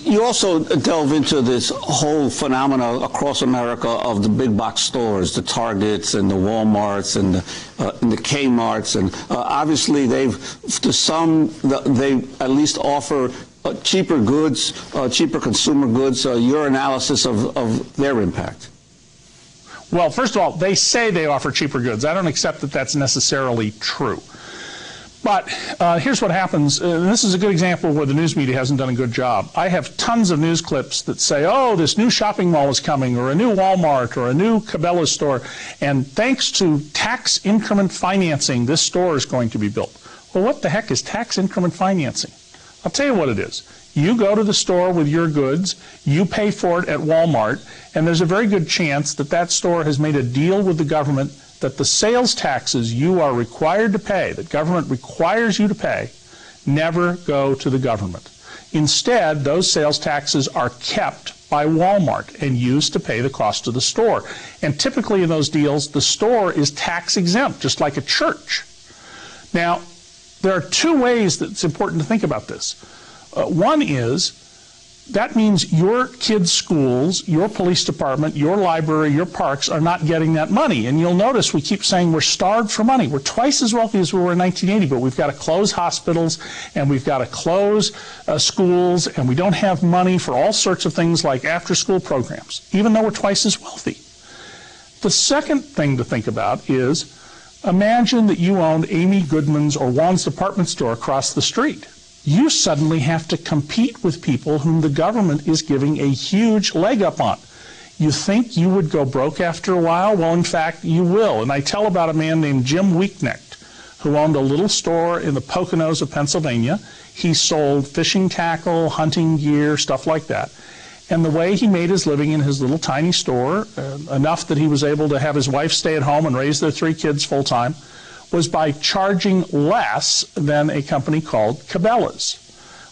You also delve into this whole phenomena across America of the big box stores, the Targets and the Wal-Marts and the Kmarts, and obviously they at least offer cheaper goods, cheaper consumer goods. Your analysis of their impact? Well, first of all, they say they offer cheaper goods. I don't accept that that's necessarily true. But here's what happens. This is a good example where the news media hasn't done a good job. I have tons of news clips that say, oh, this new shopping mall is coming, or a new Wal-Mart, or a new Cabela store, and thanks to tax increment financing, this store is going to be built. Well, what the heck is tax increment financing? I'll tell you what it is. You go to the store with your goods, you pay for it at Wal-Mart, and there's a very good chance that that store has made a deal with the government that the sales taxes you are required to pay, that government requires you to pay, never go to the government. Instead, those sales taxes are kept by Wal-Mart and used to pay the cost of the store. And typically in those deals, the store is tax exempt, just like a church. Now, there are two ways that it's important to think about this. One is, that means your kids' schools, your police department, your library, your parks are not getting that money. And you'll notice we keep saying we're starved for money. We're twice as wealthy as we were in 1980, but we've got to close hospitals and we've got to close schools, and we don't have money for all sorts of things like after-school programs, even though we're twice as wealthy. The second thing to think about is, imagine that you owned Amy Goodman's or Juan's department store across the street. You suddenly have to compete with people whom the government is giving a huge leg up on. You think you would go broke after a while? Well, in fact, you will. And I tell about a man named Jim Weeknecht, who owned a little store in the Poconos of Pennsylvania. He sold fishing tackle, hunting gear, stuff like that. And the way he made his living in his little tiny store, enough that he was able to have his wife stay at home and raise their 3 kids full time, was by charging less than a company called Cabela's.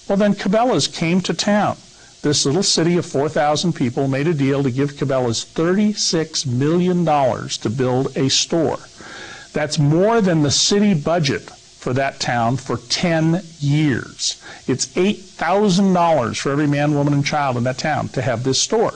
Well, then Cabela's came to town. This little city of 4,000 people made a deal to give Cabela's $36 million to build a store. That's more than the city budget for that town for 10 years. It's $8,000 for every man, woman, and child in that town to have this store.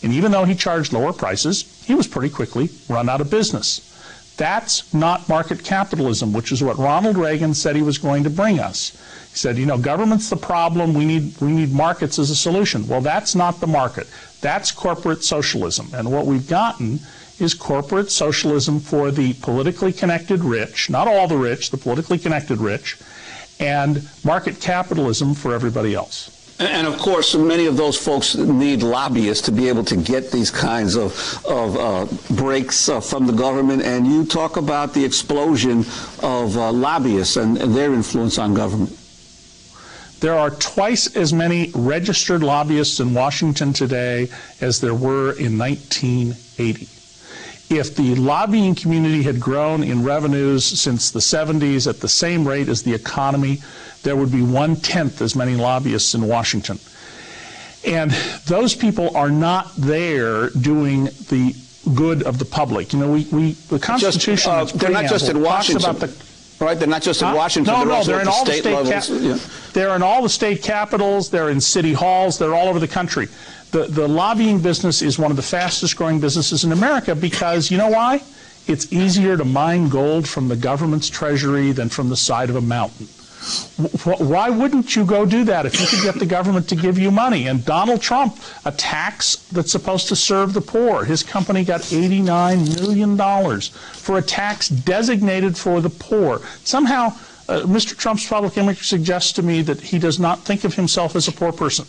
And even though he charged lower prices, he was pretty quickly run out of business. That's not market capitalism, which is what Ronald Reagan said he was going to bring us. He said, you know, government's the problem, we need markets as a solution. Well, that's not the market. That's corporate socialism. And what we've gotten is corporate socialism for the politically connected rich, not all the rich, the politically connected rich, and market capitalism for everybody else. And of course, many of those folks need lobbyists to be able to get these kinds of breaks from the government. And you talk about the explosion of lobbyists and their influence on government. There are twice as many registered lobbyists in Washington today as there were in 1980. If the lobbying community had grown in revenues since the 70s at the same rate as the economy, there would be 1/10 as many lobbyists in Washington. And those people are not there doing the good of the public. You know, the Constitution they're not just in Washington. Right, they're not just in Washington. No, they're in all the state levels. They're in all the state capitals. They're in city halls. They're all over the country. The lobbying business is one of the fastest growing businesses in America because, you know why? It's easier to mine gold from the government's treasury than from the side of a mountain. Why wouldn't you go do that if you could get the government to give you money? And Donald Trump, a tax that's supposed to serve the poor, his company got $89 million for a tax designated for the poor. Somehow, Mr. Trump's public image suggests to me that he does not think of himself as a poor person.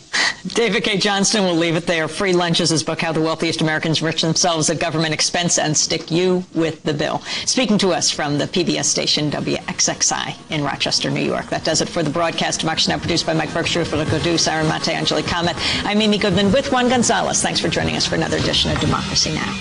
David K. Johnston will leave it there. Free Lunch is his book, How the Wealthiest Americans Enrich Themselves at Government Expense and Stick You with the Bill. Speaking to us from the PBS station WXXI in Rochester, New York. That does it for the broadcast. Democracy Now! Produced by Mike Berkshire, Federico Deuce, Aaron Mate, Angelique Comet. I'm Amy Goodman with Juan Gonzalez. Thanks for joining us for another edition of Democracy Now!